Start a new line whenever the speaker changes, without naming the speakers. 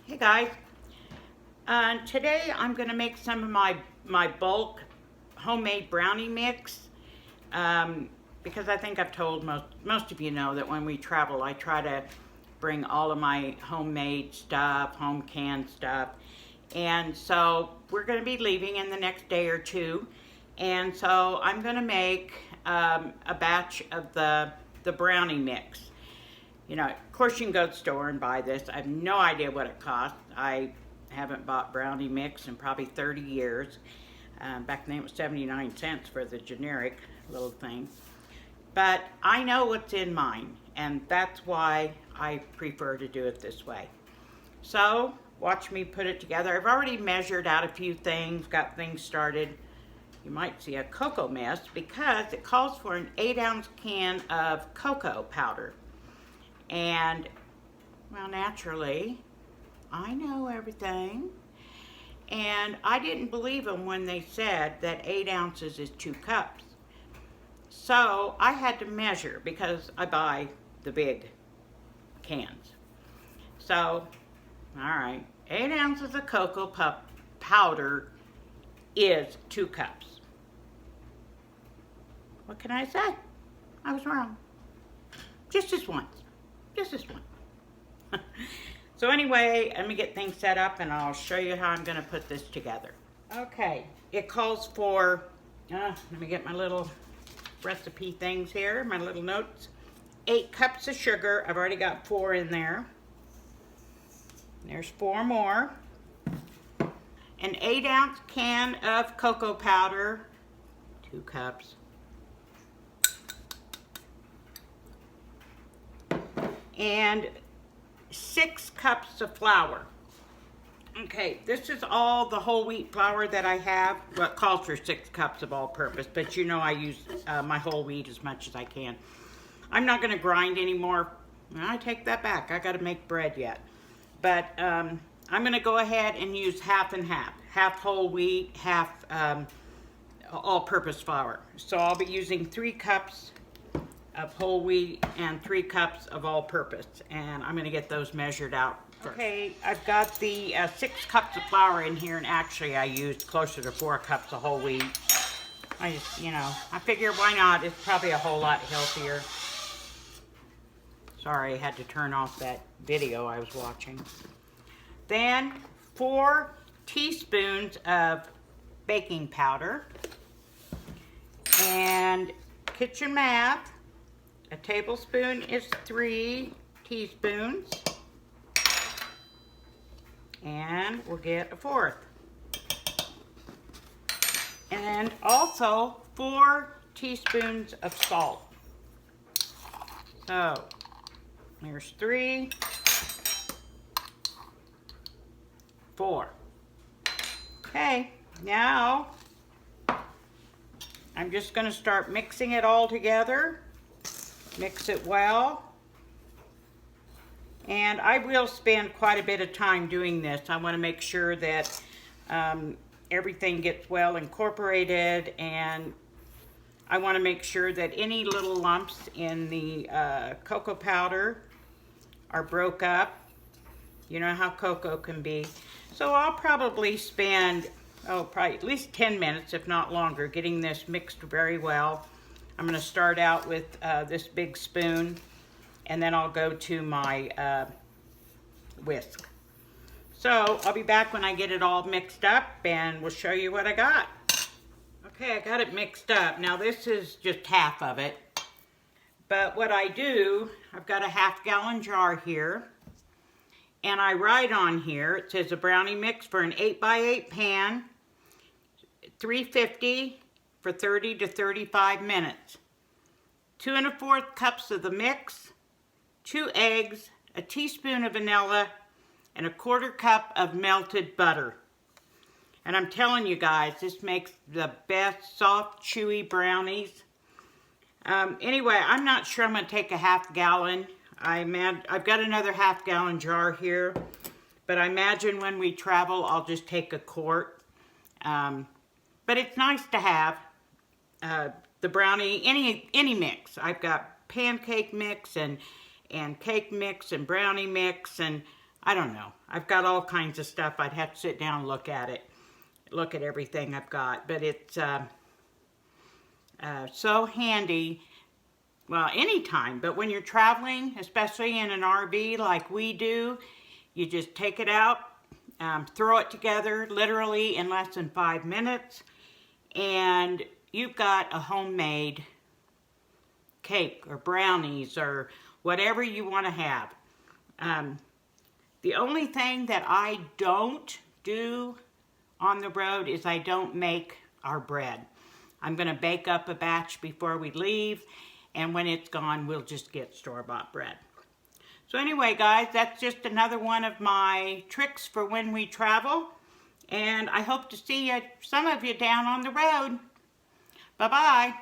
Hey guys, today I'm going to make some of my bulk homemade brownie mix because I think I've told most of you know that when we travel I try to bring all of my homemade stuff, home canned stuff, and so we're going to be leaving in the next day or two, and so I'm going to make a batch of the brownie mix. You know, of course you can go to the store and buy this. I have no idea what it costs. I haven't bought brownie mix in probably 30 years. Back then it was 79 cents for the generic little thing. But I know what's in mine, and that's why I prefer to do it this way. So, watch me put it together. I've already measured out a few things, got things started. You might see a cocoa mess because it calls for an 8-ounce can of cocoa powder. And, well, naturally, I know everything. And I didn't believe them when they said that 8 ounces is 2 cups. So I had to measure because I buy the big cans. So, all right, 8 ounces of cocoa powder is 2 cups. What can I say? I was wrong. Just this once. Just this one. So anyway, let me get things set up and I'll show you how I'm going to put this together. Okay, it calls for, let me get my little recipe things here, my little notes. 8 cups of sugar. I've already got 4 in there. There's 4 more. An 8-ounce can of cocoa powder, 2 cups. And 6 cups of flour. Okay, this is all the whole wheat flour that I have. Well, it calls for 6 cups of all-purpose, but you know I use my whole wheat as much as I can. I'm not going to grind anymore. I take that back. I got to make bread yet. But I'm going to go ahead and use half and half. Half whole wheat, half all-purpose flour. So I'll be using 3 cups of whole wheat and 3 cups of all-purpose, and I'm going to get those measured out first. Okay, I've got the 6 cups of flour in here, and actually I used closer to 4 cups of whole wheat. I just, you know, I figure why not? It's probably a whole lot healthier. Sorry, I had to turn off that video I was watching. Then 4 teaspoons of baking powder, and kitchen math. A tablespoon is 3 teaspoons, and we'll get a 4th. And also 4 teaspoons of salt. So there's 3, 4. Okay, now I'm just going to start mixing it all together. Mix it well, and I will spend quite a bit of time doing this. I want to make sure that everything gets well incorporated, and I want to make sure that any little lumps in the cocoa powder are broke up. You know how cocoa can be. So I'll probably spend, probably at least 10 minutes, if not longer, getting this mixed very well. I'm going to start out with this big spoon, and then I'll go to my whisk. So I'll be back when I get it all mixed up, and we'll show you what I got. Okay, I got it mixed up. Now this is just half of it, but what I do, I've got a half-gallon jar here, and I write on here, it says a brownie mix for an 8x8 pan, 350 for 30 to 35 minutes. 2 1/4 cups of the mix, 2 eggs, a teaspoon of vanilla, and a 1/4 cup of melted butter. And I'm telling you guys, this makes the best soft, chewy brownies. Anyway, I'm not sure I'm going to take a half-gallon. I've got another half-gallon jar here, but I imagine when we travel, I'll just take a quart. But it's nice to have the brownie, any mix. I've got pancake mix and cake mix and brownie mix, and I don't know. I've got all kinds of stuff. I'd have to sit down and look at it. Look at everything I've got. But it's so handy. Well, anytime. But when you're traveling, especially in an RV like we do, you just take it out, throw it together literally in less than 5 minutes. And you've got a homemade cake or brownies or whatever you want to have. The only thing that I don't do on the road is I don't make our bread. I'm going to bake up a batch before we leave, and when it's gone, we'll just get store-bought bread. So anyway, guys, that's just another one of my tricks for when we travel, and I hope to see some of you down on the road. Bye-bye.